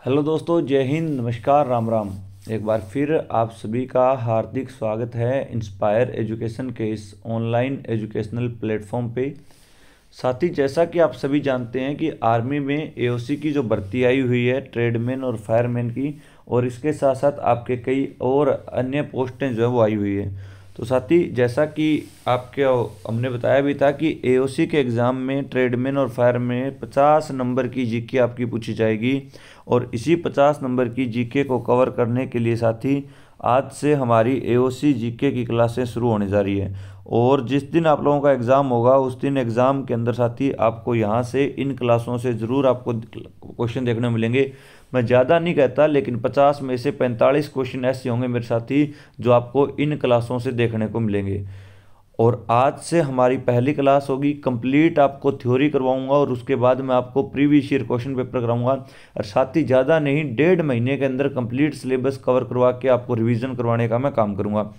Hello दोस्तों, जय हिंद, नमस्कार, राम राम। एक बार फिर आप सभी का हार्दिक स्वागत है इंस्पायर एजुकेशन के इस ऑनलाइन एजुकेशनल प्लेटफॉर्म पे। साथ ही जैसा कि आप सभी जानते हैं कि आर्मी में एओसी की जो भर्ती आई हुई है ट्रेडमैन और फायरमैन की, और इसके साथ साथ आपके कई और अन्य पोस्टें जो है वो आई हुई है। तो साथ ही जैसा कि आपके हमने बताया भी था कि एओसी के एग्ज़ाम में ट्रेडमैन और फायरमैन में 50 नंबर की जीके आपकी पूछी जाएगी, और इसी 50 नंबर की जीके को कवर करने के लिए साथ ही आज से हमारी एओसी जीके की क्लासें शुरू होने जा रही है। और जिस दिन आप लोगों का एग्ज़ाम होगा उस दिन एग्ज़ाम के अंदर साथ ही आपको यहाँ से इन क्लासों से ज़रूर आपको क्वेश्चन देखने मिलेंगे। मैं ज़्यादा नहीं कहता, लेकिन 50 में से 45 क्वेश्चन ऐसे होंगे मेरे साथी जो आपको इन क्लासों से देखने को मिलेंगे। और आज से हमारी पहली क्लास होगी, कंप्लीट आपको थ्योरी करवाऊंगा और उसके बाद मैं आपको प्रीवियस ईयर क्वेश्चन पेपर कराऊंगा। और साथ ही ज़्यादा नहीं, 1.5 महीने के अंदर कंप्लीट सिलेबस कवर करवा के आपको रिवीजन करवाने का मैं काम करूंगा।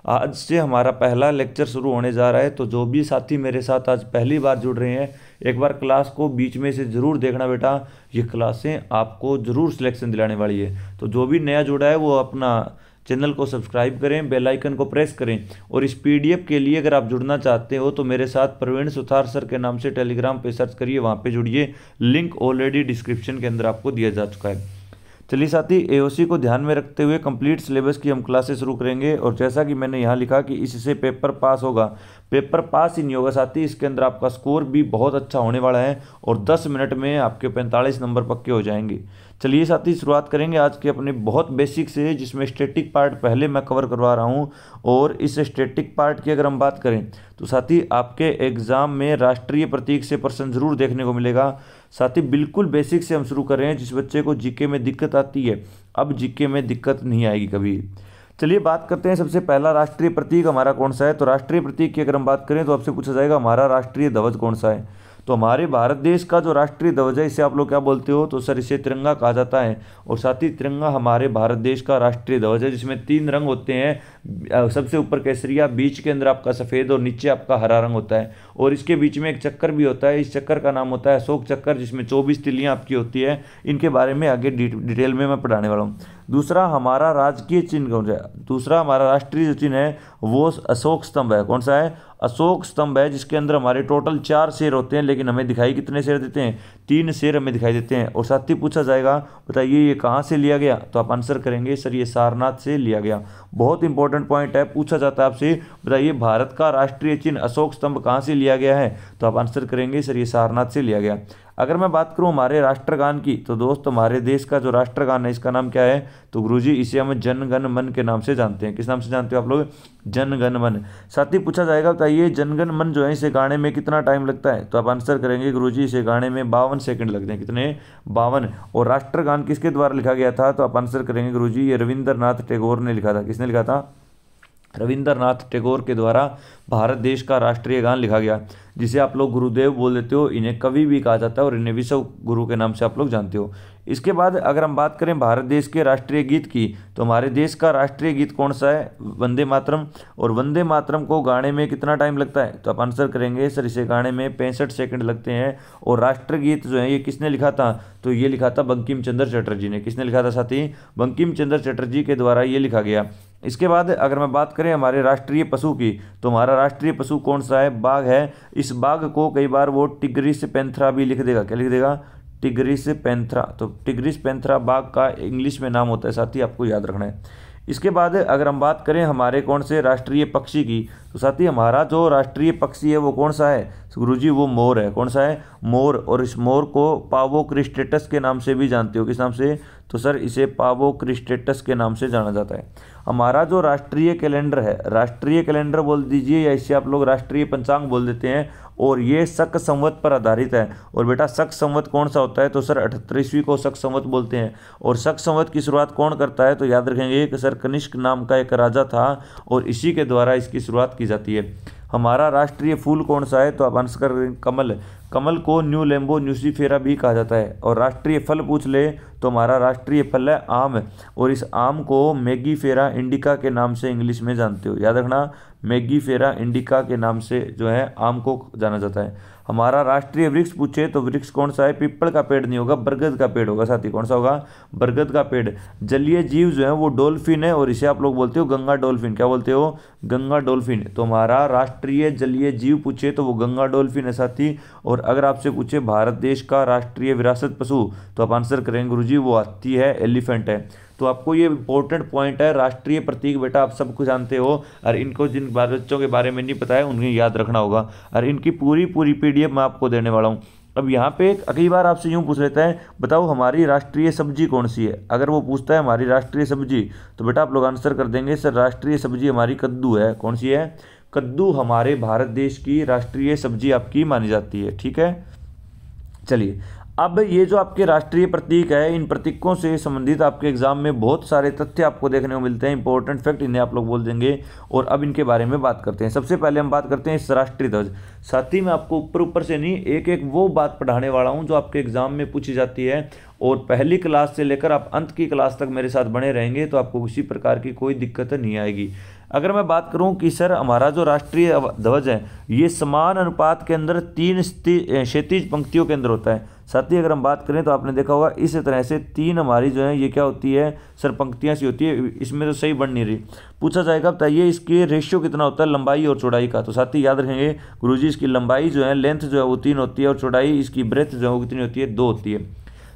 आज से हमारा पहला लेक्चर शुरू होने जा रहा है, तो जो भी साथी मेरे साथ आज पहली बार जुड़ रहे हैं, एक बार क्लास को बीच में से ज़रूर देखना बेटा। ये क्लासें आपको ज़रूर सिलेक्शन दिलाने वाली है। तो जो भी नया जुड़ा है वो अपना चैनल को सब्सक्राइब करें, बेल आइकन को प्रेस करें। और इस पीडीएफ के लिए अगर आप जुड़ना चाहते हो तो मेरे साथ प्रवीण सुथार सर के नाम से टेलीग्राम पे सर्च करिए, वहाँ पे जुड़िए। लिंक ऑलरेडी डिस्क्रिप्शन के अंदर आपको दिया जा चुका है। चलिए साथी, एओसी को ध्यान में रखते हुए कंप्लीट सिलेबस की हम क्लासेस शुरू करेंगे। और जैसा कि मैंने यहाँ लिखा कि इससे पेपर पास होगा, पेपर पास ही नहीं होगा साथी, इसके अंदर आपका स्कोर भी बहुत अच्छा होने वाला है और 10 मिनट में आपके 45 नंबर पक्के हो जाएंगे। चलिए साथी, शुरुआत करेंगे आज के अपने बहुत बेसिक से, जिसमें स्टैटिक पार्ट पहले मैं कवर करवा रहा हूँ। और इस स्टैटिक पार्ट की अगर हम बात करें तो साथी आपके एग्ज़ाम में राष्ट्रीय प्रतीक से प्रश्न जरूर देखने को मिलेगा। साथ ही बिल्कुल बेसिक से हम शुरू कर रहे हैं। जिस बच्चे को जीके में दिक्कत आती है, अब जीके में दिक्कत नहीं आएगी कभी। चलिए बात करते हैं। सबसे पहला राष्ट्रीय प्रतीक हमारा कौन सा है? तो राष्ट्रीय प्रतीक की अगर हम बात करें तो आपसे पूछा जाएगा हमारा राष्ट्रीय ध्वज कौन सा है। तो हमारे भारत देश का जो राष्ट्रीय ध्वज है, इसे आप लोग क्या बोलते हो? तो सर इसे तिरंगा कहा जाता है। और साथ ही तिरंगा हमारे भारत देश का राष्ट्रीय ध्वज है, जिसमें 3 रंग होते हैं। सबसे ऊपर केसरिया, बीच के अंदर आपका सफ़ेद और नीचे आपका हरा रंग होता है। और इसके बीच में एक चक्कर भी होता है, इस चक्कर का नाम होता है अशोक चक्कर, जिसमें 24 तिल्लियाँ आपकी होती है। इनके बारे में आगे डिटेल में मैं पढ़ाने वाला हूँ। दूसरा हमारा राजकीय चिन्ह कौन सा है? दूसरा हमारा राष्ट्रीय जो चिन्ह है वो अशोक स्तंभ है। कौन सा है? अशोक स्तंभ है, जिसके अंदर हमारे टोटल 4 शेर होते हैं, लेकिन हमें दिखाई कितने शेर देते हैं? 3 शेर हमें दिखाई देते हैं। और साथ ही पूछा जाएगा बताइए ये कहाँ से लिया गया? तो आप आंसर करेंगे सर ये सारनाथ से लिया गया। बहुत इंपॉर्टेंट पॉइंट है, पूछा जाता है आपसे बताइए भारत का राष्ट्रीय चिन्ह अशोक स्तंभ कहाँ से लिया गया है? तो आप आंसर करेंगे सर ये सारनाथ से लिया गया। अगर मैं बात करूं हमारे राष्ट्रगान की, तो दोस्त हमारे देश का जो राष्ट्रगान है इसका नाम क्या है? तो गुरुजी इसे हम जन गण मन के नाम से जानते हैं। किस नाम से जानते हो आप लोग? जन गण मन। साथ ही पूछा जाएगा बताइए जन गण मन जो है इसे गाने में कितना टाइम लगता है? तो आप आंसर करेंगे गुरुजी इसे गाने में 52 सेकंड लगते हैं। कितने? 52। और राष्ट्रगान किसके द्वारा लिखा गया था? तो आप आंसर करेंगे गुरुजी ये रविंद्रनाथ टैगोर ने लिखा था। किसने लिखा था? रविंद्रनाथ टैगोर के द्वारा भारत देश का राष्ट्रीय गान लिखा गया, जिसे आप लोग गुरुदेव बोल देते हो। इन्हें कवि भी कहा जाता है और इन्हें विश्व गुरु के नाम से आप लोग जानते हो। इसके बाद अगर हम बात करें भारत देश के राष्ट्रीय गीत की, तो हमारे देश का राष्ट्रीय गीत कौन सा है? वंदे मातरम। और वंदे मातरम को गाने में कितना टाइम लगता है? तो आप आंसर करेंगे सर इसे गाने में 65 सेकंड लगते हैं। और राष्ट्रगीत जो है ये किसने लिखा था? तो ये लिखा था बंकिम चंद्र चटर्जी ने। किसने लिखा था साथी? बंकिम चंद्र चटर्जी के द्वारा ये लिखा गया। इसके बाद अगर मैं बात करें हमारे राष्ट्रीय पशु की, तो हमारा राष्ट्रीय पशु कौन सा है? बाघ है। इस बाघ को कई बार वो टिग्रिस पैंथरा भी लिख देगा। क्या लिख देगा? Tigris Panthera. तो टिग्रिस पैंथरा बाघ का इंग्लिश में नाम होता है, साथी आपको याद रखना है। इसके बाद अगर हम बात करें हमारे कौन से राष्ट्रीय पक्षी की, तो साथी हमारा जो राष्ट्रीय पक्षी है वो कौन सा है? गुरुजी वो मोर है। कौन सा है? मोर। और इस मोर को पावो क्रिस्टेटस के नाम से भी जानते हो। किस नाम से? तो सर इसे पावो क्रिस्टेटस के नाम से जाना जाता है। हमारा जो राष्ट्रीय कैलेंडर है, राष्ट्रीय कैलेंडर बोल दीजिए या इसे आप लोग राष्ट्रीय पंचांग बोल देते हैं, और ये शक संवत पर आधारित है। और बेटा शक संवत कौन सा होता है? तो सर 78वीं को शक संवत बोलते हैं। और शक संवत की शुरुआत कौन करता है? तो याद रखेंगे कि सर कनिष्क नाम का एक राजा था और इसी के द्वारा इसकी शुरुआत की जाती है। हमारा राष्ट्रीय फूल कौन सा है? तो आप आंसर करेंगे कमल। कमल को न्यू लेम्बो न्यूसीफेरा भी कहा जाता है। और राष्ट्रीय फल पूछ ले तो हमारा राष्ट्रीय फल है आम, और इस आम को मैगीफेरा इंडिका के नाम से इंग्लिश में जानते हो, याद रखना, मैगीफेरा इंडिका के नाम से जो है आम को जाना जाता है। हमारा राष्ट्रीय वृक्ष पूछे तो वृक्ष कौन सा है, पीपल का पेड़ नहीं होगा, बरगद का पेड़ होगा साथी। कौन सा होगा, बरगद का पेड़। जलीय जीव जो है वो डॉल्फिन है, और इसे आप लोग बोलते हो गंगा डॉल्फिन। क्या बोलते हो, गंगा डॉल्फिन। तो हमारा राष्ट्रीय जलीय जीव पूछे तो वो गंगा डॉल्फिन है साथी। और अगर आपसे पूछे भारत देश का राष्ट्रीय विरासत पशु, तो आप आंसर करेंगे गुरुजी वो हाथी है, एलिफेंट है। तो आपको ये इंपॉर्टेंट पॉइंट है, राष्ट्रीय प्रतीक बेटा आप सब कुछ जानते हो, और इनको जिन बच्चों के बारे में नहीं पता है उन्हें याद रखना होगा, और इनकी पूरी पीडीएफ मैं आपको देने वाला हूँ। अब यहाँ पे कई बार आपसे यूँ पूछ लेता है, बताओ हमारी राष्ट्रीय सब्जी कौन सी है। अगर वो पूछता है हमारी राष्ट्रीय सब्जी, तो बेटा आप लोग आंसर कर देंगे सर राष्ट्रीय सब्जी हमारी कद्दू है। कौन सी है, कद्दू हमारे भारत देश की राष्ट्रीय सब्जी आपकी मानी जाती है। ठीक है, चलिए अब ये जो आपके राष्ट्रीय प्रतीक है, इन प्रतीकों से संबंधित आपके एग्जाम में बहुत सारे तथ्य आपको देखने को मिलते हैं, इंपॉर्टेंट फैक्ट, इन्हें आप लोग बोल देंगे। और अब इनके बारे में बात करते हैं। सबसे पहले हम बात करते हैं इस राष्ट्रीय ध्वज। साथ ही मैं आपको ऊपर से नहीं, एक एक वो बात पढ़ाने वाला हूँ जो आपके एग्जाम में पूछी जाती है, और पहली क्लास से लेकर आप अंत की क्लास तक मेरे साथ बने रहेंगे तो आपको किसी प्रकार की कोई दिक्कत नहीं आएगी। अगर मैं बात करूं कि सर हमारा जो राष्ट्रीय ध्वज है ये समान अनुपात के अंदर 3 क्षैतिज पंक्तियों के अंदर होता है। साथ ही अगर हम बात करें तो आपने देखा होगा इस तरह से 3 हमारी जो है ये क्या होती है सर, पंक्तियां सी होती है। इसमें तो सही बन नहीं रही। पूछा जाएगा बताइए इसके रेशियो कितना होता है लंबाई और चौड़ाई का। तो साथ ही याद रखेंगे गुरुजी इसकी लंबाई जो है, लेंथ जो है वो 3 होती है, और चौड़ाई इसकी ब्रेथ जो है वो कितनी होती है, 2 होती है।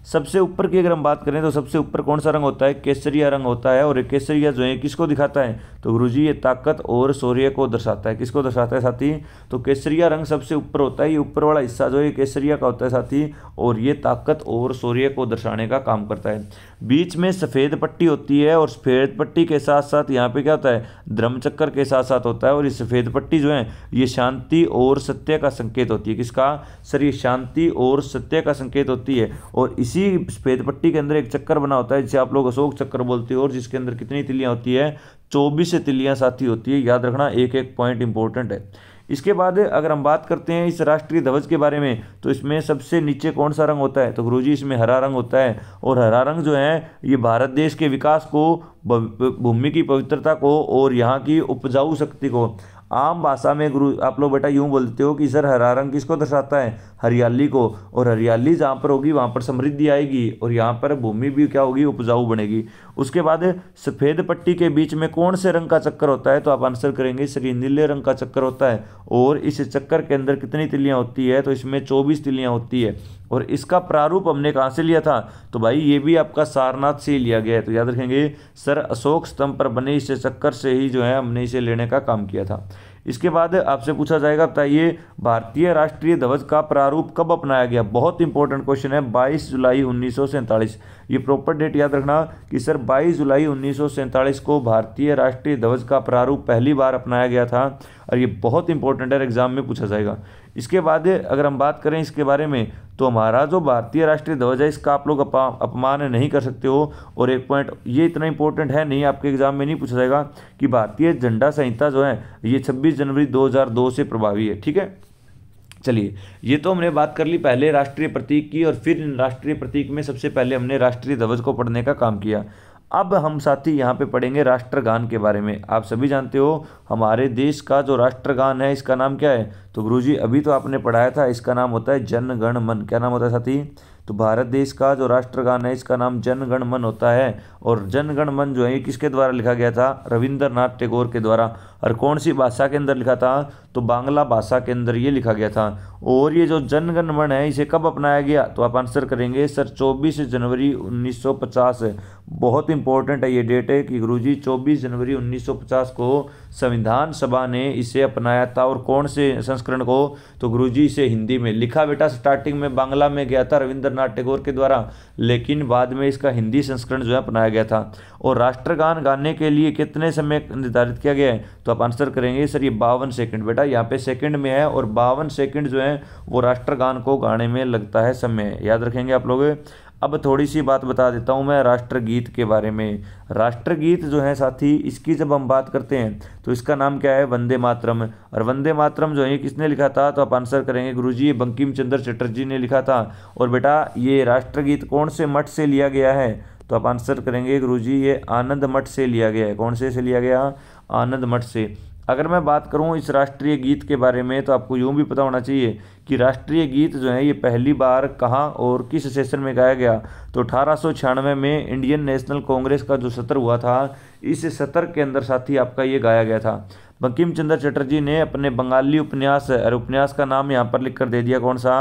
सबसे ऊपर की अगर हम बात करें तो सबसे ऊपर कौन सा रंग होता है, केसरिया रंग होता है। और ये केसरिया जो है किसको दिखाता है, तो गुरुजी ये ताकत और शौर्य को दर्शाता है। किसको दर्शाता है साथी, तो केसरिया रंग सबसे ऊपर होता है। ये ऊपर वाला हिस्सा जो है केसरिया का होता है साथी, और ये ताकत और शौर्य को दर्शाने का काम करता है। बीच में सफ़ेद पट्टी होती है, और सफ़ेद पट्टी के साथ साथ यहाँ पे क्या होता है, धर्मचक्र के साथ साथ होता है। और ये सफ़ेद पट्टी जो है ये शांति और सत्य का संकेत होती है। किसका सर, ये शांति और सत्य का संकेत होती है। और इसी सफेद पट्टी के अंदर एक चक्कर बना होता है जिसे आप लोग अशोक चक्र बोलते हो, और जिसके अंदर कितनी तिलियां होती है, 24 तिलियां साथी होती है। याद रखना, एक एक पॉइंट इंपॉर्टेंट है। इसके बाद अगर हम बात करते हैं इस राष्ट्रीय ध्वज के बारे में, तो इसमें सबसे नीचे कौन सा रंग होता है, तो गुरुजी इसमें हरा रंग होता है। और हरा रंग जो है ये भारत देश के विकास को, भूमि की पवित्रता को और यहाँ की उपजाऊ शक्ति को, आम भाषा में गुरु आप लोग बेटा यूं बोलते हो कि सर हरा रंग किसको दर्शाता है, हरियाली को। और हरियाली जहाँ पर होगी वहाँ पर समृद्धि आएगी, और यहाँ पर भूमि भी क्या होगी, उपजाऊ बनेगी। उसके बाद सफ़ेद पट्टी के बीच में कौन से रंग का चक्कर होता है, तो आप आंसर करेंगे सर ये नीले रंग का चक्कर होता है। और इस चक्कर के अंदर कितनी तिलियाँ होती है, तो इसमें 24 तिलियाँ होती है। और इसका प्रारूप हमने कहाँ से लिया था, तो भाई ये भी आपका सारनाथ से ही लिया गया है। तो याद रखेंगे सर अशोक स्तंभ पर बने इस चक्कर से ही जो है हमने इसे लेने का काम किया था। इसके बाद आपसे पूछा जाएगा बताइए भारतीय राष्ट्रीय ध्वज का प्रारूप कब अपनाया गया। बहुत इंपॉर्टेंट क्वेश्चन है, 22 जुलाई 1947। ये प्रॉपर डेट याद रखना कि सर 22 जुलाई 1947 को भारतीय राष्ट्रीय ध्वज का प्रारूप पहली बार अपनाया गया था, और ये बहुत इंपॉर्टेंट है, एग्जाम में पूछा जाएगा। इसके बाद अगर हम बात करें इसके बारे में, तो हमारा जो भारतीय राष्ट्रीय ध्वज है इसका आप लोग अपमान नहीं कर सकते हो। और एक पॉइंट ये इतना इंपॉर्टेंट है नहीं, आपके एग्जाम में नहीं पूछा जाएगा कि भारतीय झंडा संहिता जो है ये 26 जनवरी 2002 से प्रभावी है। ठीक है, चलिए ये तो हमने बात कर ली पहले राष्ट्रीय प्रतीक की, और फिर इन राष्ट्रीय प्रतीक में सबसे पहले हमने राष्ट्रीय ध्वज को पढ़ने का काम किया। अब हम साथी यहाँ पे पढ़ेंगे राष्ट्रगान के बारे में। आप सभी जानते हो हमारे देश का जो राष्ट्रगान है इसका नाम क्या है, तो गुरुजी अभी तो आपने पढ़ाया था, इसका नाम होता है जन गण मन। क्या नाम होता है साथी, तो भारत देश का जो राष्ट्रगान है इसका नाम जन गण मन होता है। और जन गण मन जो है ये किसके द्वारा लिखा गया था, रविंद्रनाथ टैगोर के द्वारा। और कौन सी भाषा के अंदर लिखा था, तो बांग्ला भाषा के अंदर ये लिखा गया था। और ये जो जन गण मन है इसे कब अपनाया गया, तो आप आंसर करेंगे सर 24 जनवरी 1950। बहुत इंपॉर्टेंट है ये डेट है कि गुरुजी 24 जनवरी 1950 को संविधान सभा ने इसे अपनाया था। और कौन से संस्करण को, तो गुरुजी इसे हिंदी में लिखा बेटा स्टार्टिंग में बांग्ला में गया था रविंद्रनाथ टैगोर के द्वारा, लेकिन बाद में इसका हिंदी संस्करण जो है अपनाया गया था। और राष्ट्रगान गाने के लिए कितने समय निर्धारित किया गया है, तो आप आंसर करेंगे सर ये 52 सेकंड। बेटा यहाँ पे सेकंड में है, और 52 सेकंड जो है वो राष्ट्रगान को गाने में लगता है समय, याद रखेंगे आप लोग। अब थोड़ी सी बात बता देता हूँ मैं राष्ट्रगीत के बारे में। राष्ट्रगीत जो है साथी, इसकी जब हम बात करते हैं तो इसका नाम क्या है, वंदे मातरम। और वंदे मातरम जो है किसने लिखा था, तो आप आंसर करेंगे गुरुजी ये बंकिम चंद्र चटर्जी ने लिखा था। और बेटा ये राष्ट्रगीत कौन से मठ से लिया गया है, तो आप आंसर करेंगे गुरुजी ये आनंद मठ से लिया गया है। कौन से लिया गया, आनंद मठ से। अगर मैं बात करूं इस राष्ट्रीय गीत के बारे में तो आपको यूं भी पता होना चाहिए कि राष्ट्रीय गीत जो है ये पहली बार कहाँ और किस सेशन में गाया गया, तो 1896 में इंडियन नेशनल कांग्रेस का जो सत्र हुआ था, इस सत्र के अंदर साथी आपका ये गाया गया था। बंकिम चंद्र चटर्जी ने अपने बंगाली उपन्यास, और उपन्यास का नाम यहाँ पर लिख कर दे दिया कौन सा,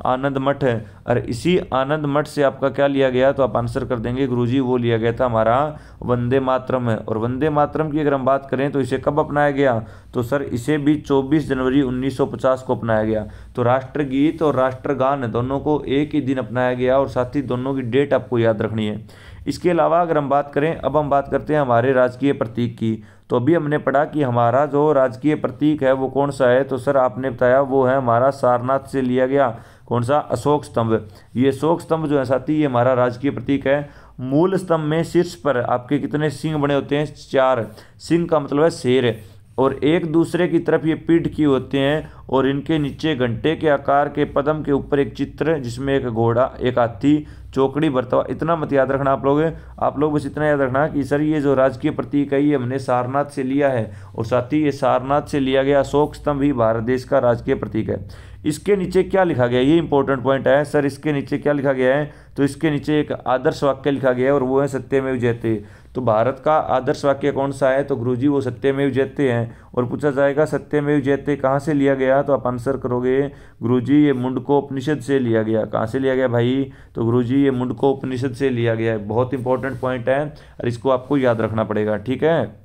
आनंद मठ। और इसी आनंद मठ से आपका क्या लिया गया, तो आप आंसर कर देंगे गुरुजी वो लिया गया था हमारा वंदे मातरम है। और वंदे मातरम की अगर हम बात करें तो इसे कब अपनाया गया, तो सर इसे भी 24 जनवरी 1950 को अपनाया गया। तो राष्ट्रगीत और राष्ट्रगान दोनों को एक ही दिन अपनाया गया, और साथ ही दोनों की डेट आपको याद रखनी है। इसके अलावा अगर हम बात करें, अब हम बात करते हैं हमारे राजकीय प्रतीक की। तो अभी हमने पढ़ा कि हमारा जो राजकीय प्रतीक है वो कौन सा है, तो सर आपने बताया वो है हमारा सारनाथ से लिया गया कौन सा, अशोक स्तंभ। ये अशोक स्तंभ जो है साथी ये हमारा राजकीय प्रतीक है। मूल स्तंभ में शीर्ष पर आपके कितने सिंह बने होते हैं, 4। सिंह का मतलब है शेर, और एक दूसरे की तरफ ये पीठ की होते हैं, और इनके नीचे घंटे के आकार के पद्म के ऊपर एक चित्र जिसमें एक घोड़ा, एक हाथी, चौकड़ी बरतवा। इतना मत याद रखना आप लोग बस इतना याद रखना कि सर ये जो राजकीय प्रतीक है ये हमने सारनाथ से लिया है, और साथ ही ये सारनाथ से लिया गया अशोक स्तंभ ही भारत देश का राजकीय प्रतीक है। इसके नीचे क्या लिखा गया, ये इंपॉर्टेंट पॉइंट है सर, इसके नीचे क्या लिखा गया है, तो इसके नीचे एक आदर्श वाक्य लिखा गया है, और वो है सत्यमेव जयते। तो भारत का आदर्श वाक्य कौन सा है, तो गुरुजी वो सत्यमेव जयते हैं। और पूछा जाएगा सत्यमेव जयते कहाँ से लिया गया, तो आप आंसर करोगे गुरुजी ये मुंडकोपनिषद से लिया गया। कहाँ से लिया गया भाई, तो गुरुजी ये मुंडकोपनिषद से लिया गया है। बहुत इंपॉर्टेंट पॉइंट है और इसको आपको याद रखना पड़ेगा, ठीक है।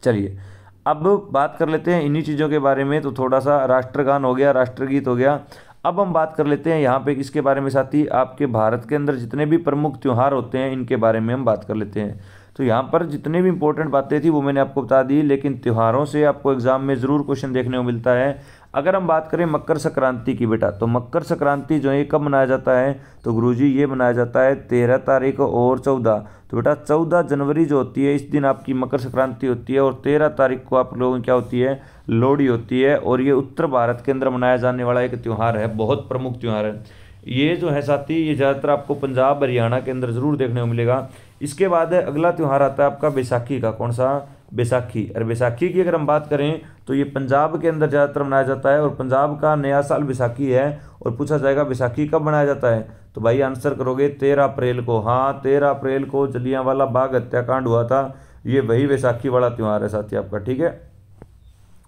चलिए अब बात कर लेते हैं इन्हीं चीज़ों के बारे में। तो थोड़ा सा राष्ट्रगान हो गया, राष्ट्रगीत हो गया। अब हम बात कर लेते हैं यहाँ पे किसके बारे में साथी, आपके भारत के अंदर जितने भी प्रमुख त्यौहार होते हैं इनके बारे में हम बात कर लेते हैं। तो यहाँ पर जितने भी इंपॉर्टेंट बातें थी वो मैंने आपको बता दी, लेकिन त्योहारों से आपको एग्जाम में ज़रूर क्वेश्चन देखने को मिलता है। अगर हम बात करें मकर संक्रांति की बेटा, तो मकर संक्रांति जो है कब मनाया जाता है, तो गुरुजी ये मनाया जाता है 13 तारीख और 14। तो बेटा 14 जनवरी जो होती है इस दिन आपकी मकर संक्रांति होती है, और 13 तारीख को आप लोगों की क्या होती है, लोहड़ी होती है। और ये उत्तर भारत के अंदर मनाया जाने वाला एक त्यौहार है, बहुत प्रमुख त्यौहार है। ये जो है साथी ये ज़्यादातर आपको पंजाब हरियाणा के अंदर ज़रूर देखने को मिलेगा। इसके बाद अगला त्यौहार आता है आपका बैसाखी का, कौन सा, बैसाखी। और बैसाखी की अगर हम बात करें तो ये पंजाब के अंदर ज़्यादातर मनाया जाता है, और पंजाब का नया साल बैसाखी है। और पूछा जाएगा बैसाखी कब मनाया जाता है, तो भाई आंसर करोगे 13 अप्रैल को। हाँ 13 अप्रैल को जलियांवाला बाग हत्याकांड हुआ था, ये वही बैसाखी वाला त्यौहार है साथी आपका, ठीक है।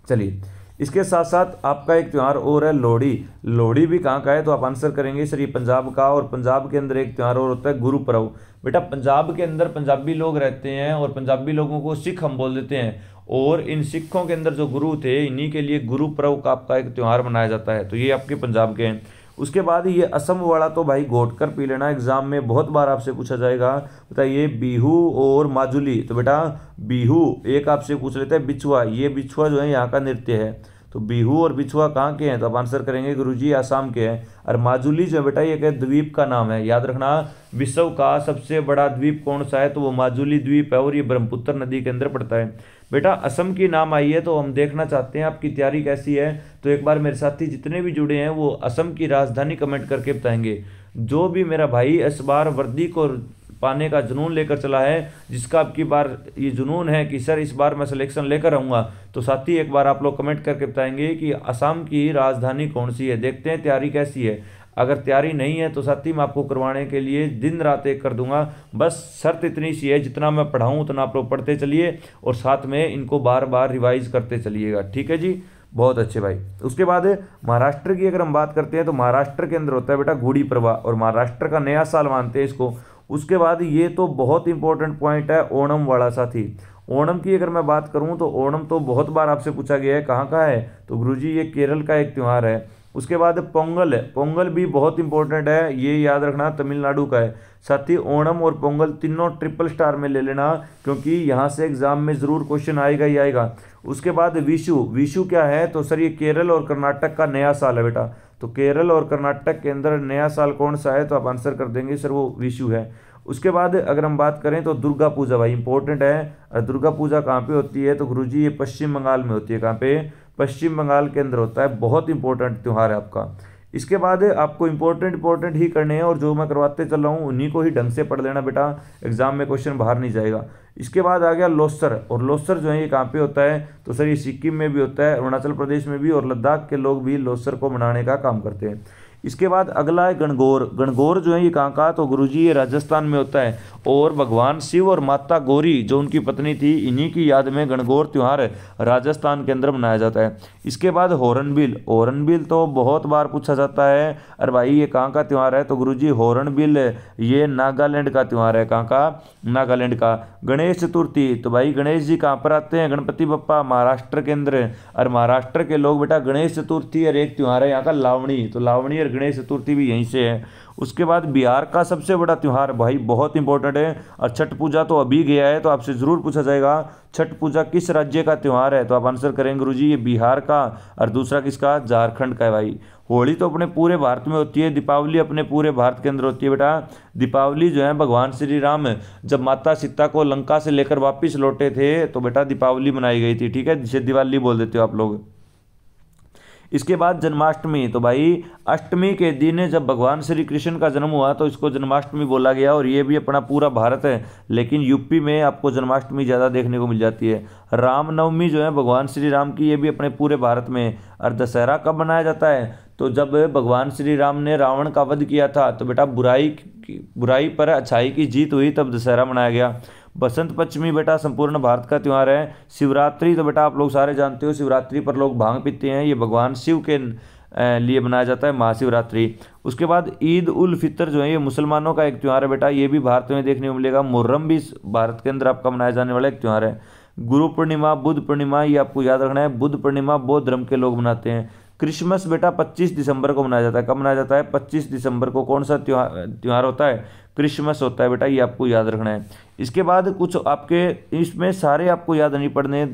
चलिए इसके साथ साथ आपका एक त्यौहार और है लोहड़ी। लोहड़ी भी कहाँ का है, तो आप आंसर करेंगे सर ये पंजाब का। और पंजाब के अंदर एक त्यौहार और होता है गुरुपर्व। बेटा पंजाब के अंदर पंजाबी लोग रहते हैं, और पंजाबी लोगों को सिख हम बोल देते हैं, और इन सिखों के अंदर जो गुरु थे इन्हीं के लिए गुरुपर्व का आपका एक त्यौहार मनाया जाता है। तो ये आपके पंजाब के हैं। उसके बाद ये असम वाला तो भाई घोट कर पी लेना, एग्जाम में बहुत बार आपसे पूछा जाएगा। बताइए बिहू और माजुली, तो बेटा बिहू एक आपसे पूछ लेता है बिछुआ, ये बिछुआ जो है यहाँ का नृत्य है। तो बिहू और बिछुआ कहाँ के हैं, तो आप आंसर करेंगे गुरुजी आसाम के हैं। और माजुली जो है बेटा ये एक द्वीप का नाम है, याद रखना। विश्व का सबसे बड़ा द्वीप कौन सा है, तो वो माजुली द्वीप है, और ये ब्रह्मपुत्र नदी के अंदर पड़ता है। बेटा असम की नाम आई है, तो हम देखना चाहते हैं आपकी तैयारी कैसी है। तो एक बार मेरे साथी जितने भी जुड़े हैं वो असम की राजधानी कमेंट करके बताएंगे। जो भी मेरा भाई इस बार वर्दी को पाने का जुनून लेकर चला है, जिसका अब की बार ये जुनून है कि सर इस बार मैं सिलेक्शन लेकर आऊँगा, तो साथी एक बार आप लोग कमेंट करके बताएंगे कि असम की राजधानी कौन सी है। देखते हैं तैयारी कैसी है। अगर तैयारी नहीं है तो साथी मैं आपको करवाने के लिए दिन रात एक कर दूंगा। बस शर्त इतनी सी है, जितना मैं पढ़ाऊँ उतना आप लोग पढ़ते चलिए, और साथ में इनको बार बार रिवाइज करते चलिएगा, ठीक है जी। बहुत अच्छे भाई। उसके बाद महाराष्ट्र की अगर हम बात करते हैं तो महाराष्ट्र के अंदर होता है बेटा गुड़ी पड़वा, और महाराष्ट्र का नया साल मानते हैं इसको। उसके बाद ये तो बहुत इंपॉर्टेंट पॉइंट है ओणम वाला साथी। ओणम की अगर मैं बात करूं तो ओणम तो बहुत बार आपसे पूछा गया है, कहाँ का है, तो गुरुजी ये केरल का एक त्यौहार है। उसके बाद पोंगल है, पोंगल भी बहुत इंपॉर्टेंट है, ये याद रखना तमिलनाडु का है। साथ ही ओणम और पोंगल तीनों ट्रिपल स्टार में ले लेना, क्योंकि यहाँ से एग्जाम में ज़रूर क्वेश्चन आएगा ही आएगा। उसके बाद विशु, विशु क्या है तो सर ये केरल और कर्नाटक का नया साल है बेटा। तो केरल और कर्नाटक के अंदर नया साल कौन सा है, तो आप आंसर कर देंगे सर वो विशु है। उसके बाद अगर हम बात करें तो दुर्गा पूजा भाई इंपॉर्टेंट है। और दुर्गा पूजा कहाँ पे होती है, तो गुरुजी ये पश्चिम बंगाल में होती है। कहाँ पे, पश्चिम बंगाल के अंदर होता है। बहुत इंपॉर्टेंट त्यौहार है आपका। इसके बाद आपको इंपॉर्टेंट ही करने हैं, और जो मैं करवाते चल रहा हूँ उन्हीं को ही ढंग से पढ़ लेना बेटा, एग्जाम में क्वेश्चन बाहर नहीं जाएगा। इसके बाद आ गया लोसर, और लोसर जो है ये कहाँ पे होता है, तो सर ये सिक्किम में भी होता है, अरुणाचल प्रदेश में भी, और लद्दाख के लोग भी लोसर को मनाने का काम करते हैं। इसके बाद अगला है गणगौर। गणगौर जो है ये कहाँ का, तो गुरुजी ये राजस्थान में होता है। और भगवान शिव और माता गौरी जो उनकी पत्नी थी, इन्हीं की याद में गणगौर त्यौहार राजस्थान के अंदर मनाया जाता है। इसके बाद हॉर्नबिल, हॉर्नबिल तो बहुत बार पूछा जाता है, अरे भाई ये कहाँ का त्यौहार है, तो गुरुजी हॉर्नबिल ये नागालैंड का त्यौहार है। कहाँ का, नागालैंड का। गणेश चतुर्थी, तो भाई गणेश जी कहाँ पर आते हैं, गणपति बप्पा महाराष्ट्र के अंदर। और महाराष्ट्र के लोग बेटा गणेश चतुर्थी और एक त्यौहार है यहाँ का लावणी, तो लावणी और गणेश चतुर्थी भी यहीं से है। उसके बाद बिहार का सबसे बड़ा त्यौहार भाई बहुत इंपॉर्टेंट है, और छठ पूजा तो अभी गया है, तो आपसे जरूर पूछा जाएगा छठ पूजा किस राज्य का त्यौहार है, तो आप आंसर करेंगे गुरुजी ये बिहार का, और दूसरा किसका, झारखंड का है भाई। होली तो अपने पूरे भारत में होती है, दीपावली अपने पूरे भारत के अंदर होती है बेटा। दीपावली जो है भगवान श्री राम जब माता सीता को लंका से लेकर वापिस लौटे थे, तो बेटा दीपावली मनाई गई थी, ठीक है, जिसे दिवाली बोल देते हो आप लोग। इसके बाद जन्माष्टमी, तो भाई अष्टमी के दिन जब भगवान श्री कृष्ण का जन्म हुआ तो इसको जन्माष्टमी बोला गया, और ये भी अपना पूरा भारत है, लेकिन यूपी में आपको जन्माष्टमी ज़्यादा देखने को मिल जाती है। रामनवमी जो है भगवान श्री राम की, ये भी अपने पूरे भारत में। और दशहरा कब मनाया जाता है, तो जब भगवान श्री राम ने रावण का वध किया था, तो बेटा बुराई पर अच्छाई की जीत हुई, तब दशहरा मनाया गया। बसंत पंचमी बेटा संपूर्ण भारत का त्यौहार है। शिवरात्रि तो बेटा आप लोग सारे जानते हो, शिवरात्रि पर लोग भांग पीते हैं, ये भगवान शिव के लिए मनाया जाता है, महाशिवरात्रि। उसके बाद ईद उल फितर जो है ये मुसलमानों का एक त्यौहार है बेटा, ये भी भारत में देखने को मिलेगा। मुहर्रम भी भारत के अंदर आपका मनाया जाने वाला एक त्यौहार है। गुरु पूर्णिमा, बुद्ध पूर्णिमा, ये आपको याद रखना है, बुद्ध पूर्णिमा बौद्ध धर्म के लोग मनाते हैं। क्रिसमस बेटा 25 दिसंबर को मनाया जाता है। कब मनाया जाता है, 25 दिसंबर को। कौन सा त्यौहार होता है, क्रिसमस होता है बेटा, ये आपको याद रखना है। इसके बाद कुछ आपके इसमें सारे आपको याद नहीं पढ़ने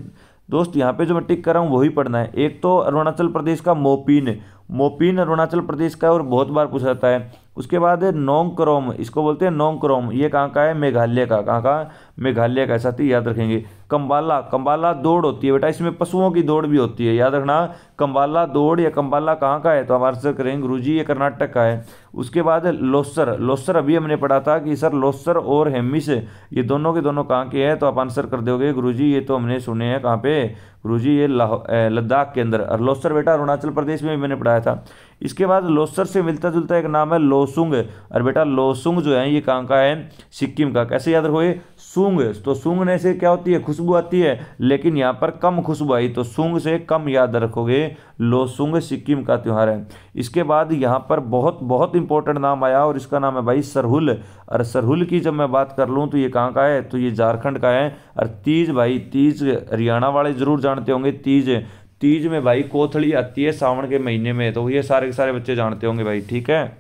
दोस्त, यहाँ पे जो मैं टिक कर रहा हूँ वही पढ़ना है। एक तो अरुणाचल प्रदेश का मोपीन, मोपीन अरुणाचल प्रदेश का है और बहुत बार पूछा जाता है। उसके बाद नोंगक्रोम, इसको बोलते हैं नोंगक्रोम, ये कहाँ का है, मेघालय का। कहाँ का, मेघालय का, साथ ही याद रखेंगे। कंबाला, कंबाला दौड़ होती है बेटा, इसमें पशुओं की दौड़ भी होती है, याद रखना। कंबाला दौड़ या कंबाला कहाँ का है, तो हम आंसर करेंगे गुरुजी ये कर्नाटक का है। उसके बाद लोसर, लोसर अभी हमने पढ़ा था कि सर लोसर और हेमिस ये दोनों के दोनों कहाँ के हैं, तो आप आंसर कर दोगे गुरुजी ये तो हमने सुने हैं कहाँ पे, गुरुजी ये लद्दाख के अंदर। और लोसर बेटा अरुणाचल प्रदेश में भी मैंने पढ़ाया था। इसके बाद लोसर से मिलता जुलता एक नाम है लोसुंग, और बेटा लोसुंग जो है ये कहाँ का है, सिक्किम का। कैसे याद रखोगे, सूंग, तो सूंघने से क्या होती है, खुशबू आती है, लेकिन यहाँ पर कम खुशबू आई, तो सूंग से कम याद रखोगे। लोसुंग सिक्किम का त्यौहार है। इसके बाद यहाँ पर बहुत बहुत इंपॉर्टेंट नाम आया, और इसका नाम है भाई सरहुल। और सरहुल की जब मैं बात कर लूँ तो ये कहाँ का है, तो ये झारखंड का है। और तीज भाई, तीज हरियाणा वाले जरूर जानते होंगे। तीज, तीज में भाई कोथड़ी आती है सावन के महीने में, तो ये सारे के सारे बच्चे जानते होंगे भाई, ठीक है।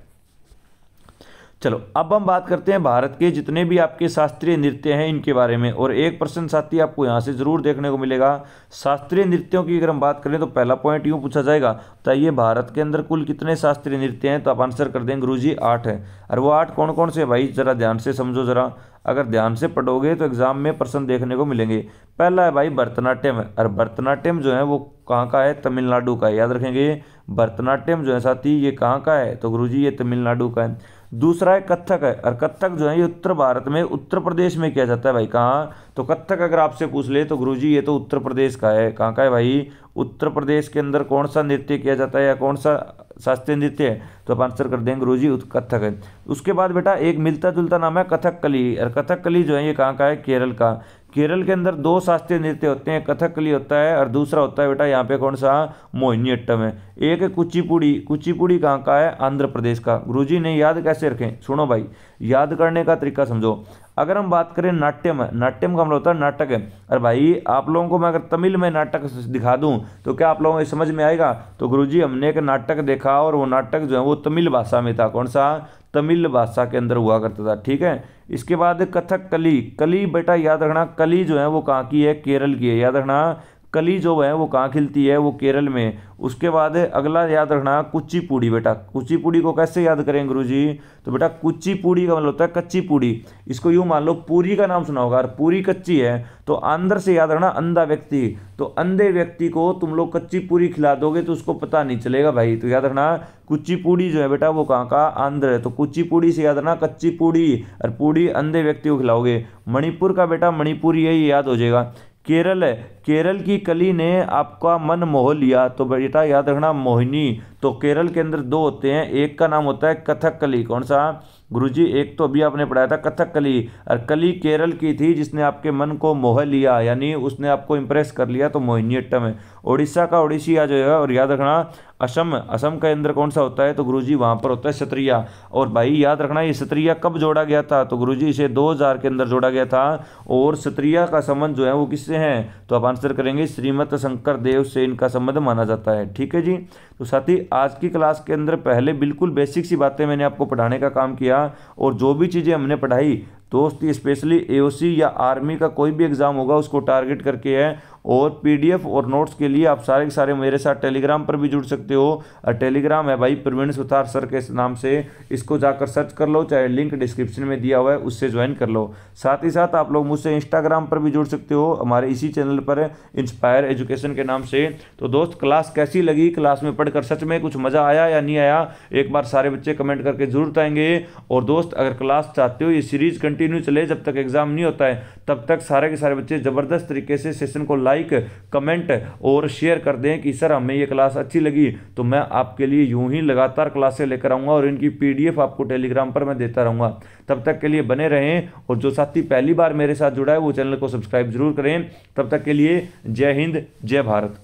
चलो अब हम बात करते हैं भारत के जितने भी आपके शास्त्रीय नृत्य हैं इनके बारे में, और एक प्रश्न साथी आपको यहाँ से जरूर देखने को मिलेगा। शास्त्रीय नृत्यों की अगर हम बात करें तो पहला पॉइंट यूँ पूछा जाएगा, बताइए भारत के अंदर कुल कितने शास्त्रीय नृत्य हैं, तो आप आंसर कर देंगे गुरुजी 8 है। और वो 8 कौन कौन से भाई, जरा ध्यान से समझो जरा, अगर ध्यान से पढ़ोगे तो एग्जाम में प्रश्न देखने को मिलेंगे। पहला है भाई भरतनाट्यम, और भरतनाट्यम जो है वो कहाँ का है, तमिलनाडु का है, याद रखेंगे। भरतनाट्यम जो है साथी ये कहाँ का है, तो गुरुजी ये तमिलनाडु का है। दूसरा है कथक है, और कथक जो है ये उत्तर भारत में उत्तर प्रदेश में किया जाता है भाई। कहाँ, तो कथक अगर आपसे पूछ ले तो गुरुजी ये तो उत्तर प्रदेश का है। कहाँ का है भाई, उत्तर प्रदेश के अंदर कौन सा नृत्य किया जाता है या कौन सा शास्त्रीय नृत्य है, तो आप आंसर कर देंगे गुरुजी कथक है। उसके बाद बेटा एक मिलता जुलता नाम है कथकली, और कथकली जो है ये कहाँ का है, केरल का। केरल के अंदर दो शास्त्रीय नृत्य होते हैं, कथकली होता है और दूसरा होता है बेटा यहाँ पे कौन सा, मोहिनीअट्टम है। एक है कुचिपुड़ी, कुचिपुड़ी कहाँ का है, आंध्र प्रदेश का। गुरुजी ने याद कैसे रखें, सुनो भाई, याद करने का तरीका समझो। अगर हम बात करें नाट्यम, नाट्यम का मतलब होता है नाटक है। अरे भाई आप लोगों को मैं अगर तमिल में नाटक दिखा दूं तो क्या आप लोगों को समझ में आएगा? तो गुरुजी हमने एक नाटक देखा और वो नाटक जो है वो तमिल भाषा में था। कौन सा, तमिल भाषा के अंदर हुआ करता था, ठीक है। इसके बाद कथक कली, कली बेटा याद रखना, कली जो है वो कहाँ की है, केरल की है, याद रखना। कली जो है वो कहाँ खिलती है, वो केरल में। उसके बाद अगला याद रखना कुचिपुड़ी। बेटा कुचिपुड़ी को कैसे याद करेंगे गुरुजी, तो बेटा कुचिपुड़ी का मतलब होता है कच्ची पूड़ी। इसको यूं मान लो, पूरी का नाम सुना होगा, और पूरी कच्ची है तो अंदर से याद रखना अंधा व्यक्ति। तो अंधे व्यक्ति को तुम लोग कच्ची पूरी खिला दोगे तो उसको पता नहीं चलेगा भाई। तो याद रखना कुचिपुड़ी जो है बेटा वो कहाँ का, आंध्र है। तो कुचिपुड़ी से याद रखना कच्ची पूड़ी, और पूड़ी अंधे व्यक्ति को खिलाओगे। मणिपुर का बेटा मणिपुरी है, ये याद हो जाएगा। केरल है, केरल की कली ने आपका मन मोह लिया, तो बेटा याद रखना मोहिनी। तो केरल के अंदर दो होते हैं, एक का नाम होता है कथकली। कौन सा गुरुजी, एक तो अभी आपने पढ़ाया था कथकली, और कली केरल की थी जिसने आपके मन को मोह लिया, यानी उसने आपको इंप्रेस कर लिया, तो मोहिनीअट्टम है। उड़ीसा का ओडिसी आ जाएगा। और याद रखना असम, असम का अंदर कौन सा होता है, तो गुरुजी वहां पर होता है सत्रिया। और भाई याद रखना ये सत्रिया कब जोड़ा गया था, तो गुरुजी इसे 2000 के अंदर जोड़ा गया था। और सत्रिया का संबंध जो है वो किससे है, तो आप आंसर करेंगे श्रीमत शंकर देव से इनका संबंध माना जाता है, ठीक है जी। तो साथी आज की क्लास के अंदर पहले बिल्कुल बेसिक सी बातें मैंने आपको पढ़ाने का काम किया, और जो भी चीज़ें हमने पढ़ाई दोस्त स्पेशली एओसी या आर्मी का कोई भी एग्जाम होगा उसको टारगेट करके है। और पीडीएफ और नोट्स के लिए आप सारे के सारे मेरे साथ टेलीग्राम पर भी जुड़ सकते हो। और टेलीग्राम है भाई प्रवीण सुतार सर के नाम से, इसको जाकर सर्च कर लो, चाहे लिंक डिस्क्रिप्शन में दिया हुआ है उससे ज्वाइन कर लो। साथ ही साथ आप लोग मुझसे इंस्टाग्राम पर भी जुड़ सकते हो, हमारे इसी चैनल पर इंस्पायर एजुकेशन के नाम से। तो दोस्त क्लास कैसी लगी, क्लास में पढ़कर सच में कुछ मज़ा आया या नहीं आया, एक बार सारे बच्चे कमेंट करके जरूर बताएंगे। और दोस्त अगर क्लास चाहते हो ये सीरीज कंटिन्यू चले जब तक एग्जाम नहीं होता है, तब तक सारे के सारे बच्चे ज़बरदस्त तरीके से सेशन को लाइक, कमेंट और शेयर कर दें कि सर हमें ये क्लास अच्छी लगी। तो मैं आपके लिए यूं ही लगातार क्लासें लेकर आऊँगा और इनकी पीडीएफ आपको टेलीग्राम पर मैं देता रहूँगा। तब तक के लिए बने रहें, और जो साथी पहली बार मेरे साथ जुड़ा है वो चैनल को सब्सक्राइब जरूर करें। तब तक के लिए जय हिंद, जय भारत।